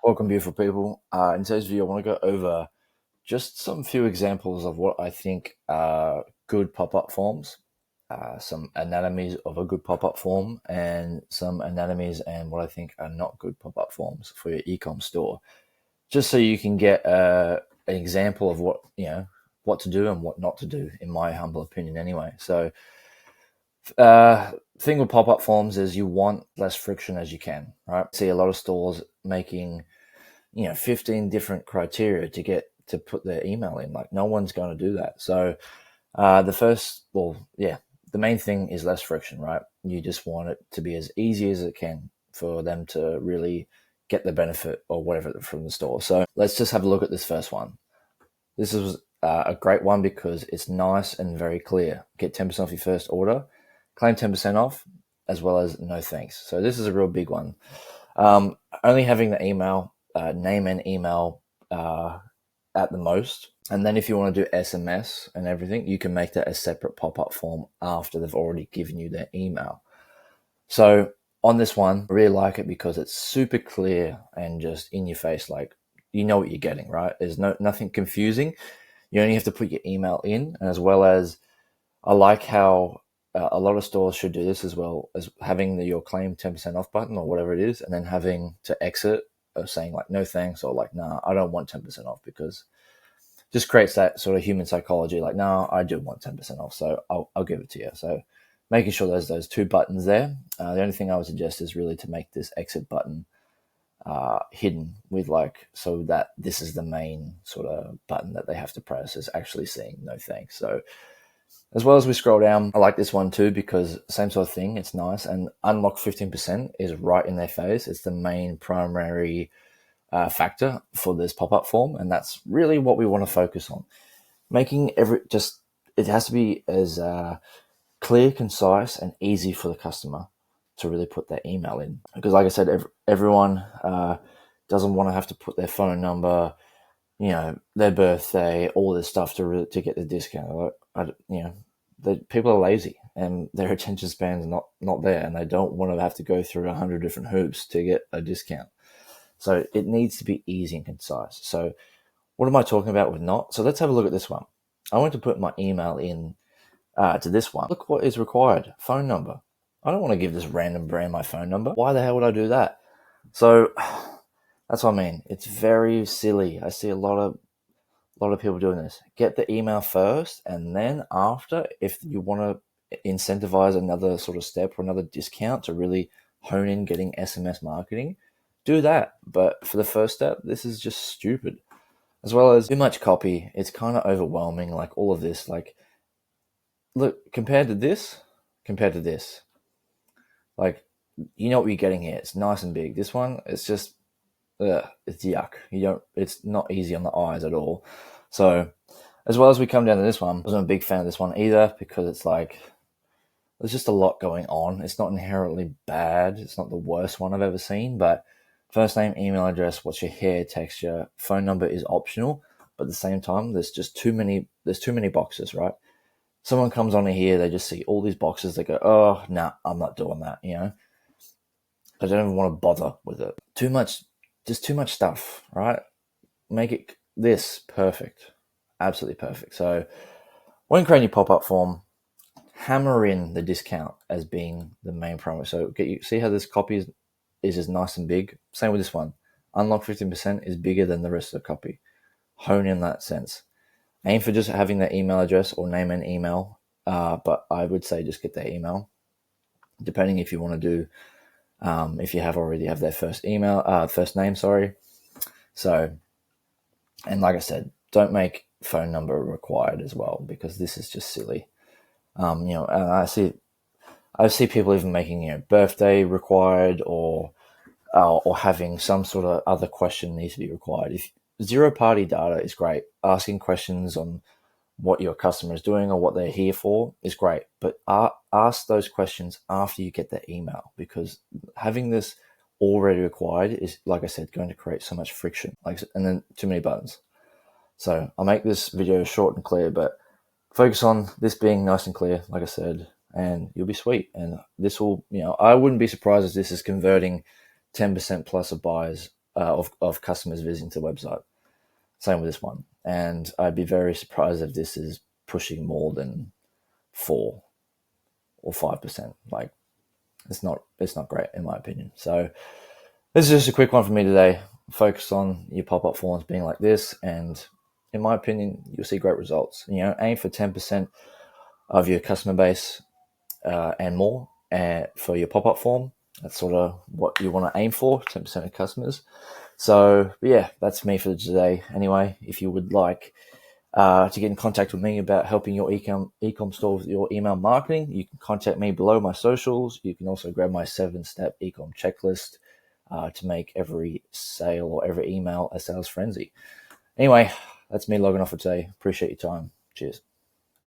Welcome, beautiful people. In today's video, I want to go over just some few examples of what I think are good pop-up forms, some anatomies of a good pop-up form, and some anatomies and what I think are not good pop-up forms for your e-com store, just so you can get an example of what to do and what not to do, in my humble opinion, anyway. So, thing with pop-up forms is you want less friction as you can, right? See a lot of stores making 15 different criteria to put their email in. Like, no one's going to do that. So the main thing is less friction, right? You just want it to be as easy as it can for them to really get the benefit or whatever from the store. So let's just have a look at this first one. This is a great one because it's nice and very clear. Get 10% off your first order, claim 10% off, as well as no thanks. So this is a real big one. Only having the email, name and email at the most. And then if you want to do SMS and everything, you can make that a separate pop-up form after they've already given you their email. So on this one, I really like it because it's super clear and just in your face, like you know what you're getting, right? There's nothing confusing. You only have to put your email in, and as well as I like how a lot of stores should do this as well, as having your claim 10% off button or whatever it is, and then having to exit or saying like no thanks or like nah, I don't want 10% off, because it just creates that sort of human psychology like nah, I do want 10% off, so I'll give it to you. So making sure there's those two buttons there. The only thing I would suggest is really to make this exit button hidden with so that this is the main sort of button that they have to press, is actually saying no thanks. So as well as we scroll down, I like this one too because same sort of thing, it's nice. And unlock 15% is right in their face. It's the main primary factor for this pop-up form, and that's really what we want to focus on. Making it has to be as clear, concise, and easy for the customer to really put their email in. Because like I said, everyone doesn't want to have to put their phone number, their birthday, all this stuff to get the discount. People are lazy and their attention span is not there, and they don't want to have to go through 100 different hoops to get a discount. So it needs to be easy and concise. So what am I talking about with not? So let's have a look at this one. I want to put my email in to this one. Look what is required. Phone number. I don't want to give this random brand my phone number. Why the hell would I do that? So that's what I mean. It's very silly. I see a lot of people doing this. Get the email first, and then after, if you want to incentivize another sort of step or another discount to really hone in getting SMS marketing, do that. But for the first step, this is just stupid. As well as too much copy. It's kind of overwhelming, like all of this. Like, look, compared to this, like, you know what you're getting here. It's nice and big. This one, it's just, it's yuck. It's not easy on the eyes at all. So as well as we come down to this one, I wasn't a big fan of this one either, because it's like, there's just a lot going on. It's not inherently bad. It's not the worst one I've ever seen, but first name, email address, what's your hair texture, phone number is optional, but at the same time, there's too many boxes, right? Someone comes on here, they just see all these boxes, they go, oh, nah, I'm not doing that, I don't even want to bother with it. Too much stuff, right? Make it this perfect, absolutely perfect. So when creating your pop-up form, hammer in the discount as being the main primary. So see how this copy is just nice and big. Same with this one. Unlock 15% is bigger than the rest of the copy. Hone in that sense. Aim for just having their email address or name and email, but I would say just get their email, depending if you want to do. If you already have their first name, sorry. So, and like I said, don't make phone number required as well, because this is just silly. And I see people even making birthday required, or having some sort of other question needs to be required. If zero party data is great, asking questions on what your customer is doing or what they're here for is great, but ask those questions after you get their email, because having this already required is, like I said, going to create so much friction, and then too many buttons. So I'll make this video short and clear, but focus on this being nice and clear, like I said, and you'll be sweet. And this will, I wouldn't be surprised if this is converting 10% plus of buyers of customers visiting the website. Same with this one. And I'd be very surprised if this is pushing more than 4 or 5%. Like, it's not great in my opinion. So this is just a quick one for me today. Focus on your pop-up forms being like this, and in my opinion, you'll see great results. Aim for 10% of your customer base and more for your pop-up form. That's sort of what you want to aim for, 10% of customers. So yeah, that's me for today. Anyway, if you would like to get in contact with me about helping your e-com store with your email marketing, you can contact me below my socials. You can also grab my 7-step e-com checklist to make every sale or every email a sales frenzy. Anyway, that's me logging off for today. Appreciate your time. Cheers.